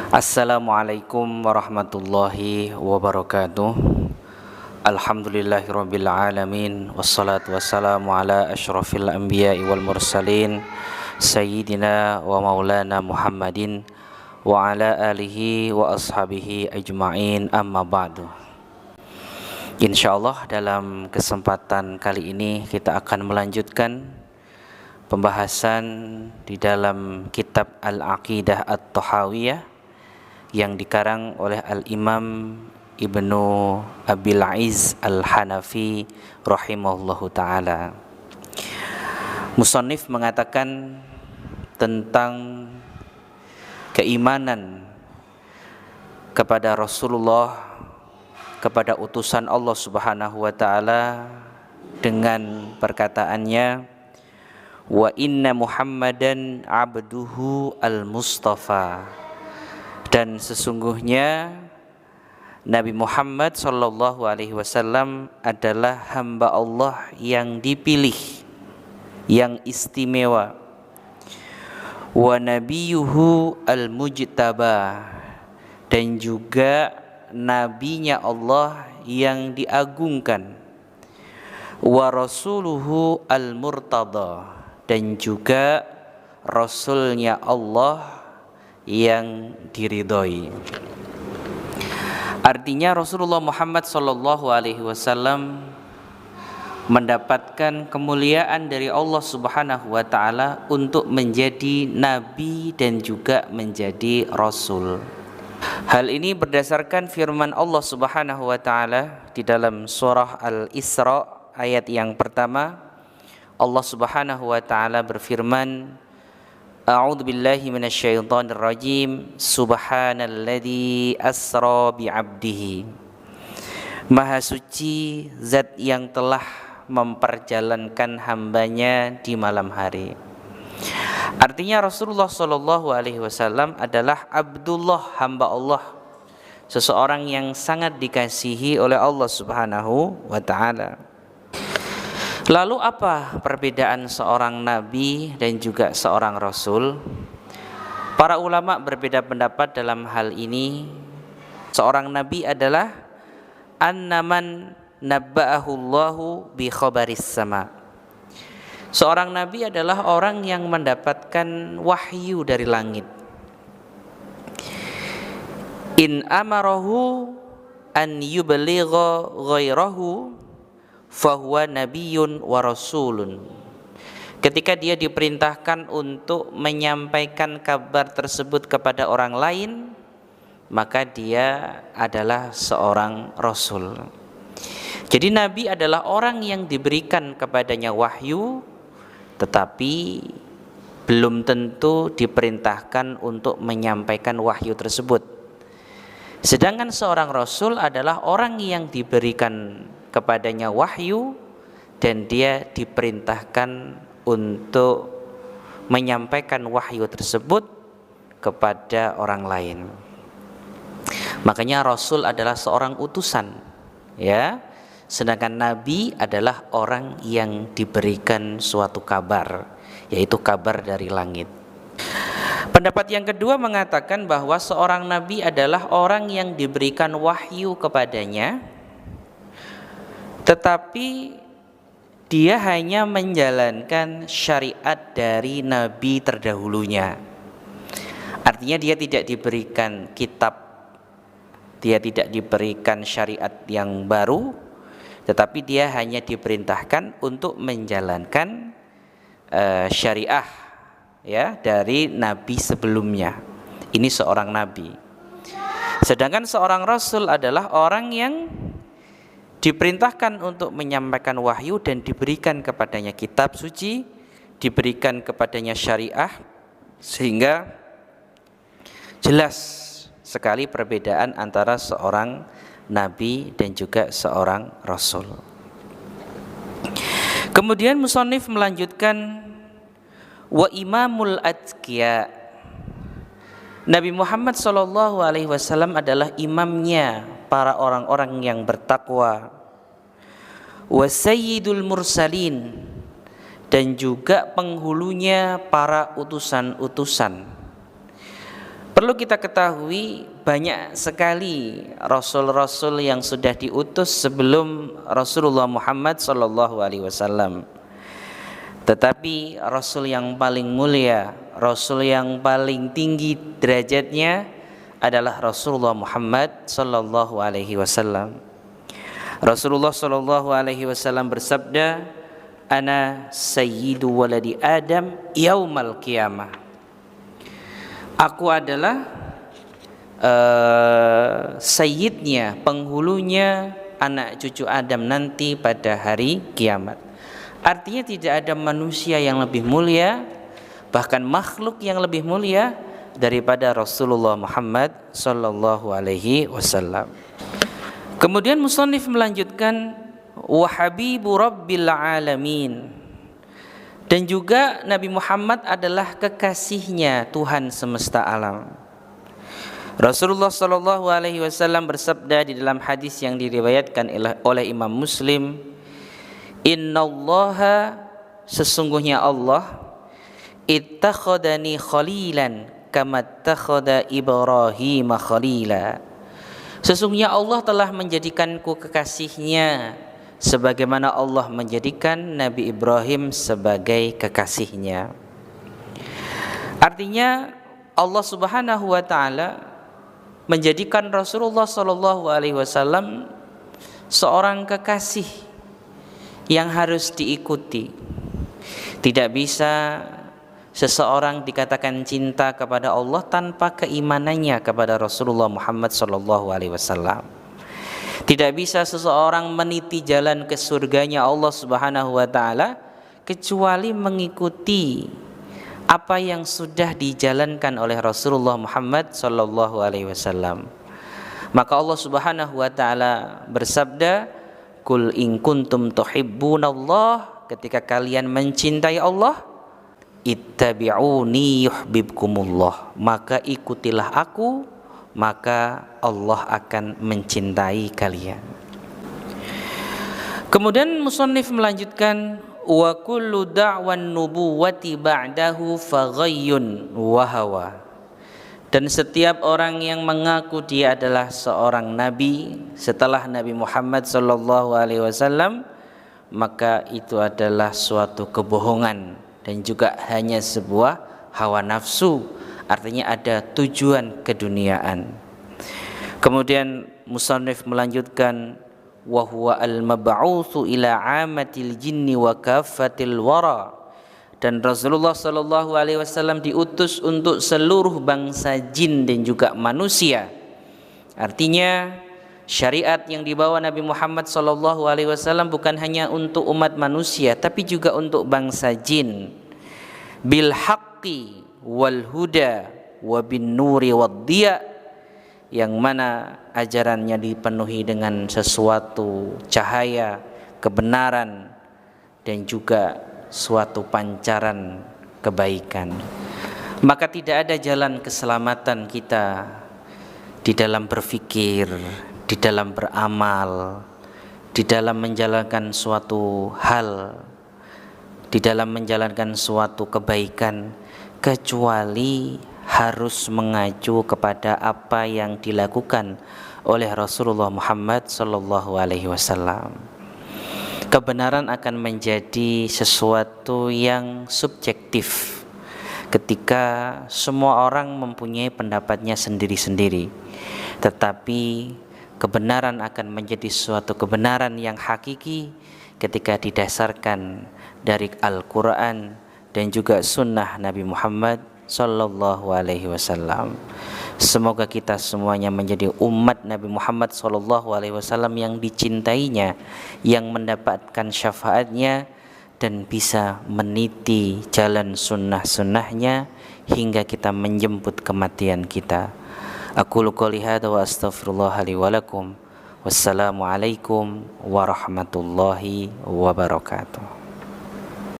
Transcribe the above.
Assalamualaikum warahmatullahi wabarakatuh. Alhamdulillahirabbil alamin wassalatu wassalamu ala asyrafil anbiya'i wal mursalin sayyidina wa maulana Muhammadin wa ala alihi wa ashabihi ajma'in, amma ba'du. Insyaallah dalam kesempatan kali ini kita akan melanjutkan pembahasan di dalam kitab Al-Aqidah At-Tahawiyah yang dikarang oleh Al-Imam Ibnu Abil Aiz Al-Hanafi rahimahullahu ta'ala. Musannif mengatakan tentang keimanan kepada Rasulullah, kepada utusan Allah Subhanahu wa ta'ala, dengan perkataannya, wa inna Muhammadan abduhu al-Mustafa, dan sesungguhnya Nabi Muhammad sallallahu alaihi wasallam adalah hamba Allah yang dipilih, yang istimewa. Wa nabiyuhu al-mujtaba, dan juga nabinya Allah yang diagungkan. Wa rasuluhu al-murtada, dan juga rasulnya Allah yang diridhoi. Artinya Rasulullah Muhammad sallallahu alaihi wasallam mendapatkan kemuliaan dari Allah Subhanahu wa taala untuk menjadi nabi dan juga menjadi rasul. Hal ini berdasarkan firman Allah Subhanahu wa taala di dalam surah Al-Isra ayat yang pertama. Allah Subhanahu wa taala berfirman, A'udzu billahi minasyaitonir rajim. Subhanalladzi asra bi'abdihi. Maha suci zat yang telah memperjalankan hambanya di malam hari. Artinya Rasulullah sallallahu alaihi wasallam adalah Abdullah, hamba Allah, seseorang yang sangat dikasihi oleh Allah Subhanahu wa taala. Lalu apa perbedaan seorang nabi dan juga seorang rasul? Para ulama berbeda pendapat dalam hal ini. Seorang nabi adalah annaman nabba'ahu Allahu bi khabaris sama. Seorang nabi adalah orang yang mendapatkan wahyu dari langit. In amarahu an yubaligha ghairahu fahuwa nabiyyun wa rasulun. Ketika dia diperintahkan untuk menyampaikan kabar tersebut kepada orang lain, maka dia adalah seorang rasul. Jadi nabi adalah orang yang diberikan kepadanya wahyu, tetapi belum tentu diperintahkan untuk menyampaikan wahyu tersebut. Sedangkan seorang rasul adalah orang yang diberikan kepadanya wahyu dan dia diperintahkan untuk menyampaikan wahyu tersebut kepada orang lain. Makanya rasul adalah seorang utusan, ya. Sedangkan nabi adalah orang yang diberikan suatu kabar, yaitu kabar dari langit. Pendapat yang kedua mengatakan bahwa seorang nabi adalah orang yang diberikan wahyu kepadanya, tetapi dia hanya menjalankan syariat dari nabi terdahulunya. Artinya dia tidak diberikan kitab, dia tidak diberikan syariat yang baru, tetapi dia hanya diperintahkan untuk menjalankan syariah, ya, dari nabi sebelumnya. Ini seorang nabi. Sedangkan seorang rasul adalah orang yang diperintahkan untuk menyampaikan wahyu dan diberikan kepadanya kitab suci, diberikan kepadanya syariah, sehingga jelas sekali perbedaan antara seorang nabi dan juga seorang rasul. Kemudian musannif melanjutkan, wa imamul atqiya. Nabi Muhammad sallallahu alaihi wasallam adalah imamnya para orang-orang yang bertakwa. Wa sayyidul mursalin, dan juga penghulunya para utusan-utusan. Perlu kita ketahui banyak sekali rasul-rasul yang sudah diutus sebelum Rasulullah Muhammad sallallahu alaihi wasallam. Tetapi rasul yang paling mulia, rasul yang paling tinggi derajatnya adalah Rasulullah Muhammad sallallahu alaihi wasallam. Rasulullah sallallahu alaihi wasallam bersabda, "Ana sayyidu waladi Adam yaumal qiyamah." Aku adalah sayyidnya, penghulunya anak cucu Adam nanti pada hari kiamat. Artinya tidak ada manusia yang lebih mulia, bahkan makhluk yang lebih mulia daripada Rasulullah Muhammad sallallahu alaihi wasallam. Kemudian musannif melanjutkan, wa habibu rabbil alamin. Dan juga Nabi Muhammad adalah kekasihnya Tuhan semesta alam. Rasulullah sallallahu alaihi wasallam bersabda di dalam hadis yang diriwayatkan oleh Imam Muslim, "Innallaha, sesungguhnya Allah, ittakhadani khalilan kama ittakhadha Ibrahim khalila." Sesungguhnya Allah telah menjadikanku kekasihnya sebagaimana Allah menjadikan Nabi Ibrahim sebagai kekasihnya. Artinya Allah Subhanahu wa taala menjadikan Rasulullah sallallahu alaihi wasallam seorang kekasih yang harus diikuti. Tidak bisa seseorang dikatakan cinta kepada Allah tanpa keimanannya kepada Rasulullah Muhammad sallallahu alaihi wasallam. Tidak bisa seseorang meniti jalan ke surganya Allah Subhanahu wa taala kecuali mengikuti apa yang sudah dijalankan oleh Rasulullah Muhammad sallallahu alaihi wasallam. Maka Allah Subhanahu wa taala bersabda, "Qul in kuntum tuhibbunallah," ketika kalian mencintai Allah, "ittabi'uni yuhibbukumullah," maka ikutilah aku, maka Allah akan mencintai kalian. Kemudian musannif melanjutkan, wa kullu da'wan nubuwati ba'dahu faghayyun wa hawa. Dan setiap orang yang mengaku dia adalah seorang nabi setelah Nabi Muhammad sallallahu alaihi wasallam, maka itu adalah suatu kebohongan dan juga hanya sebuah hawa nafsu. Artinya ada tujuan keduniaan. Kemudian musannif melanjutkan, wa huwa al-mab'utsu ila 'amatil jinni wa kaffatil wara. Dan Rasulullah sallallahu alaihi wasallam diutus untuk seluruh bangsa jin dan juga manusia. Artinya syariat yang dibawa Nabi Muhammad sallallahu alaihi wasallam bukan hanya untuk umat manusia tapi juga untuk bangsa jin. Bil haqqi wal huda wa bin nuri wad diya, yang mana ajarannya dipenuhi dengan sesuatu cahaya, kebenaran dan juga suatu pancaran kebaikan. Maka tidak ada jalan keselamatan kita di dalam berfikir, di dalam beramal, di dalam menjalankan suatu hal, di dalam menjalankan suatu kebaikan, kecuali harus mengacu kepada apa yang dilakukan oleh Rasulullah Muhammad sallallahu alaihi wasallam. Kebenaran akan menjadi sesuatu yang subjektif ketika semua orang mempunyai pendapatnya sendiri-sendiri. Tetapi kebenaran akan menjadi suatu kebenaran yang hakiki ketika didasarkan dari Al-Quran dan juga sunnah Nabi Muhammad sallallahu alaihi wasallam. Semoga kita semuanya menjadi umat Nabi Muhammad sallallahu alaihi wasallam yang dicintainya, yang mendapatkan syafaatnya dan bisa meniti jalan sunnah-sunnahnya hingga kita menjemput kematian kita. Aqulu qouli hadza wa astaghfirullah li wa lakum. Wassalamualaikum warahmatullahi wabarakatuh.